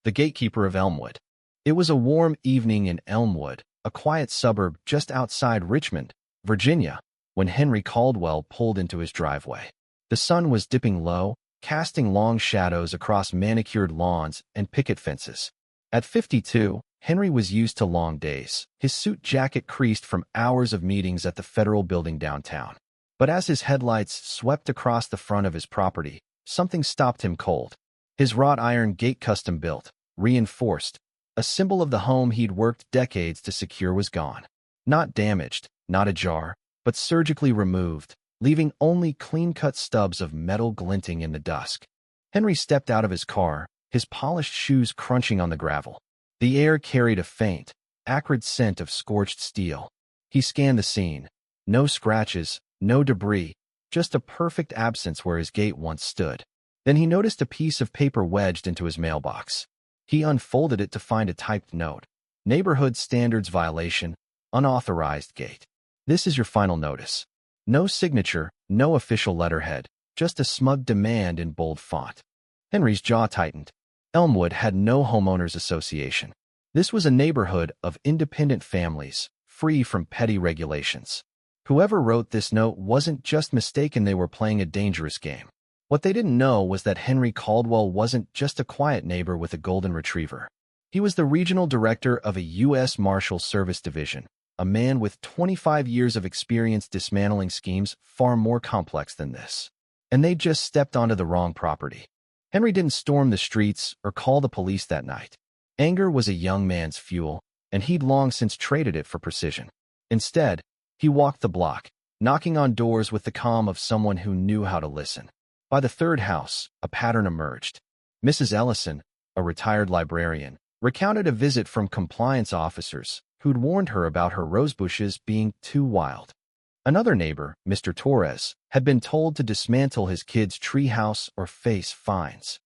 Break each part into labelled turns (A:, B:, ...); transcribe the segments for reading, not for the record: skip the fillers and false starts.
A: the gatekeeper of Elmwood. It was a warm evening in Elmwood, a quiet suburb just outside Richmond, Virginia, when Henry Caldwell pulled into his driveway. The sun was dipping low, casting long shadows across manicured lawns and picket fences. At 52, Henry was used to long days, his suit jacket creased from hours of meetings at the federal building downtown. But as his headlights swept across the front of his property, something stopped him cold. His wrought iron gate, custom built, reinforced, a symbol of the home he'd worked decades to secure, was gone. Not damaged, not ajar, but surgically removed, leaving only clean-cut stubs of metal glinting in the dusk. Henry stepped out of his car, his polished shoes crunching on the gravel. The air carried a faint, acrid scent of scorched steel. He scanned the scene. No scratches, no debris, just a perfect absence where his gate once stood. Then he noticed a piece of paper wedged into his mailbox. He unfolded it to find a typed note. Neighborhood standards violation, unauthorized gate. This is your final notice. No signature, no official letterhead, just a smug demand in bold font. Henry's jaw tightened. Elmwood had no homeowners association. This was a neighborhood of independent families, free from petty regulations. Whoever wrote this note wasn't just mistaken, they were playing a dangerous game. What they didn't know was that Henry Caldwell wasn't just a quiet neighbor with a golden retriever. He was the regional director of a U.S. Marshals Service division, a man with 25 years of experience dismantling schemes far more complex than this. And they'd just stepped onto the wrong property. Henry didn't storm the streets or call the police that night. Anger was a young man's fuel, and he'd long since traded it for precision. Instead, he walked the block, knocking on doors with the calm of someone who knew how to listen. By the third house, a pattern emerged. Mrs. Ellison, a retired librarian, recounted a visit from compliance officers who'd warned her about her rosebushes being too wild. Another neighbor, Mr. Torres, had been told to dismantle his kid's treehouse or face fines.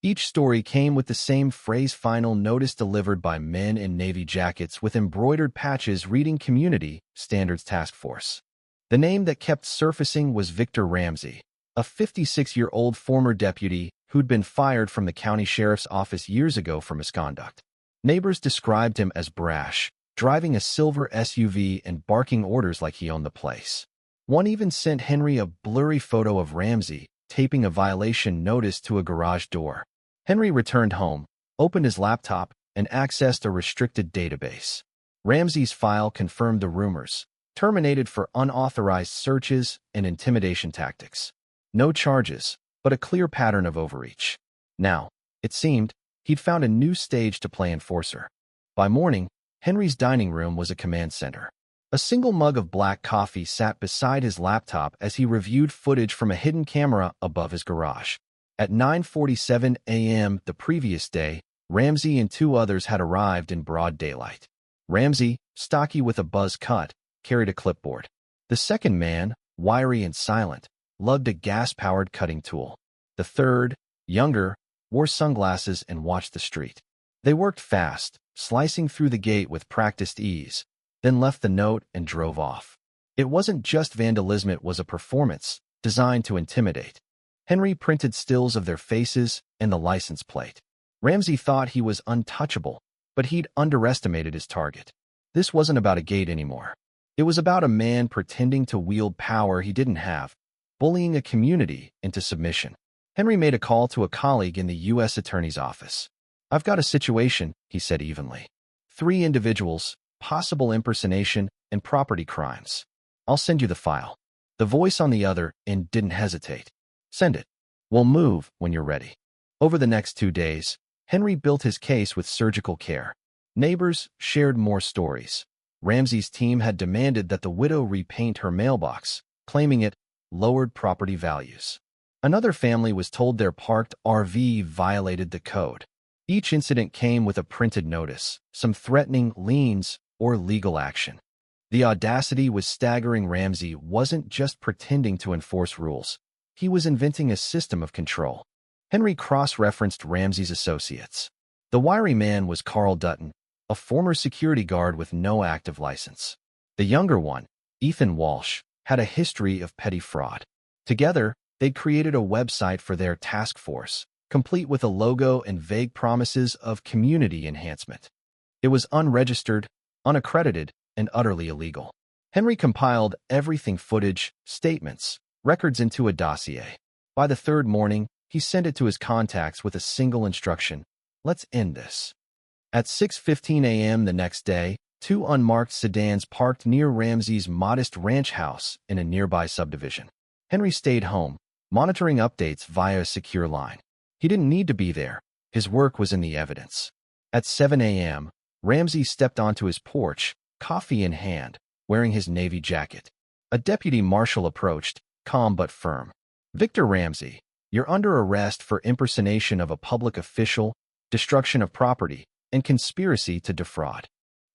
A: Each story came with the same phrase: final notice delivered by men in navy jackets with embroidered patches reading Community Standards Task Force. The name that kept surfacing was Victor Ramsey, a 56-year-old former deputy who'd been fired from the county sheriff's office years ago for misconduct. Neighbors described him as brash, driving a silver SUV and barking orders like he owned the place. One even sent Henry a blurry photo of Ramsey taping a violation notice to a garage door. Henry returned home, opened his laptop, and accessed a restricted database. Ramsey's file confirmed the rumors, terminated for unauthorized searches and intimidation tactics. No charges, but a clear pattern of overreach. Now, it seemed, he'd found a new stage to play enforcer. By morning, Henry's dining room was a command center. A single mug of black coffee sat beside his laptop as he reviewed footage from a hidden camera above his garage. At 9:47 a.m. the previous day, Ramsey and two others had arrived in broad daylight. Ramsey, stocky with a buzz cut, carried a clipboard. The second man, wiry and silent, lugged a gas-powered cutting tool. The third, younger, wore sunglasses and watched the street. They worked fast, slicing through the gate with practiced ease, then left the note and drove off. It wasn't just vandalism, it was a performance designed to intimidate. Henry printed stills of their faces and the license plate. Ramsey thought he was untouchable, but he'd underestimated his target. This wasn't about a gate anymore. It was about a man pretending to wield power he didn't have, bullying a community into submission. Henry made a call to a colleague in the U.S. Attorney's office. "I've got a situation," he said evenly. 3 individuals, possible impersonation, and property crimes. I'll send you the file." The voice on the other end didn't hesitate. "Send it. We'll move when you're ready." Over the next 2 days, Henry built his case with surgical care. Neighbors shared more stories. Ramsey's team had demanded that the widow repaint her mailbox, claiming it lowered property values. Another family was told their parked RV violated the code. Each incident came with a printed notice, some threatening liens or legal action. The audacity was staggering. Ramsey wasn't just pretending to enforce rules. He was inventing a system of control. Henry cross-referenced Ramsey's associates. The wiry man was Carl Dutton, a former security guard with no active license. The younger one, Ethan Walsh, had a history of petty fraud. Together, they'd created a website for their task force, complete with a logo and vague promises of community enhancement. It was unregistered, unaccredited, and utterly illegal. Henry compiled everything: footage, statements, records into a dossier. By the third morning, he sent it to his contacts with a single instruction: let's end this. At 6:15 a.m. the next day, two unmarked sedans parked near Ramsey's modest ranch house in a nearby subdivision. Henry stayed home, monitoring updates via a secure line. He didn't need to be there. His work was in the evidence. At 7 a.m., Ramsey stepped onto his porch, coffee in hand, wearing his Navy jacket. A deputy marshal approached, calm but firm. "Victor Ramsey, you're under arrest for impersonation of a public official, destruction of property, and conspiracy to defraud."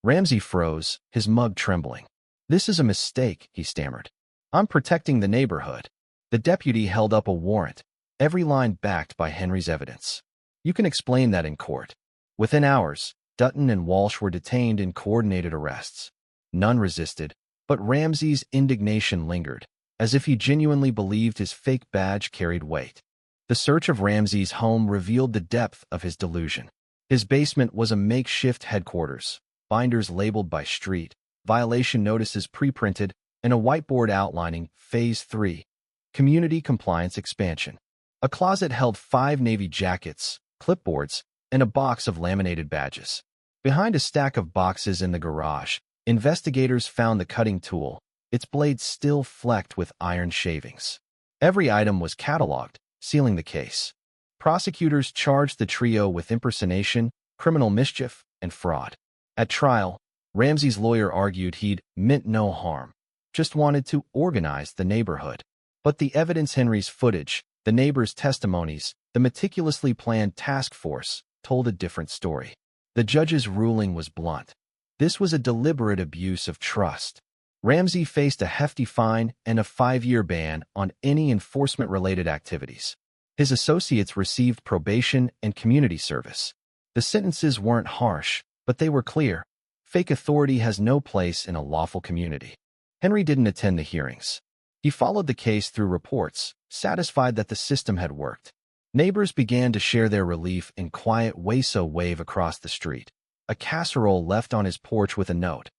A: Ramsey froze, his mug trembling. "This is a mistake," he stammered. "I'm protecting the neighborhood." The deputy held up a warrant, every line backed by Henry's evidence. "You can explain that in court." Within hours, Dutton and Walsh were detained in coordinated arrests. None resisted, but Ramsey's indignation lingered, as if he genuinely believed his fake badge carried weight. The search of Ramsey's home revealed the depth of his delusion. His basement was a makeshift headquarters, binders labeled by street, violation notices pre-printed, and a whiteboard outlining Phase 3, Community Compliance Expansion. A closet held 5 Navy jackets, clipboards, and a box of laminated badges. Behind a stack of boxes in the garage, investigators found the cutting tool, its blade still flecked with iron shavings. Every item was cataloged, sealing the case. Prosecutors charged the trio with impersonation, criminal mischief, and fraud. At trial, Ramsey's lawyer argued he'd meant no harm, just wanted to organize the neighborhood. But the evidence: Henry's footage, the neighbors' testimonies, the meticulously planned task force, told a different story. The judge's ruling was blunt. This was a deliberate abuse of trust. Ramsey faced a hefty fine and a 5-year ban on any enforcement-related activities. His associates received probation and community service. The sentences weren't harsh, but they were clear. Fake authority has no place in a lawful community. Henry didn't attend the hearings. He followed the case through reports, satisfied that the system had worked. Neighbors began to share their relief in quiet wave across the street. A casserole left on his porch with a note: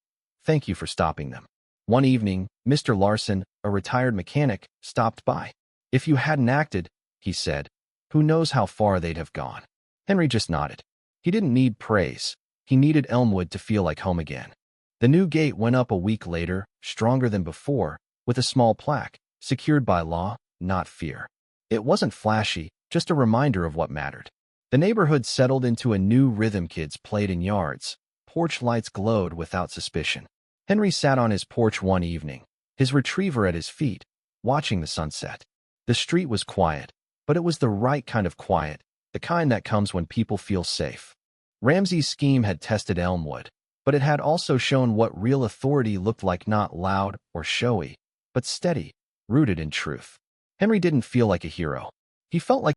A: "Thank you for stopping them." One evening, Mr. Larson, a retired mechanic, stopped by. "If you hadn't acted," he said, "who knows how far they'd have gone." Henry just nodded. He didn't need praise. He needed Elmwood to feel like home again. The new gate went up a week later, stronger than before, with a small plaque: "Secured by law, not fear." It wasn't flashy, just a reminder of what mattered. The neighborhood settled into a new rhythm. Kids played in yards. Porch lights glowed without suspicion. Henry sat on his porch one evening, his retriever at his feet, watching the sunset. The street was quiet, but it was the right kind of quiet, the kind that comes when people feel safe. Ramsey's scheme had tested Elmwood, but it had also shown what real authority looked like: not loud or showy, but steady, rooted in truth. Henry didn't feel like a hero. He felt like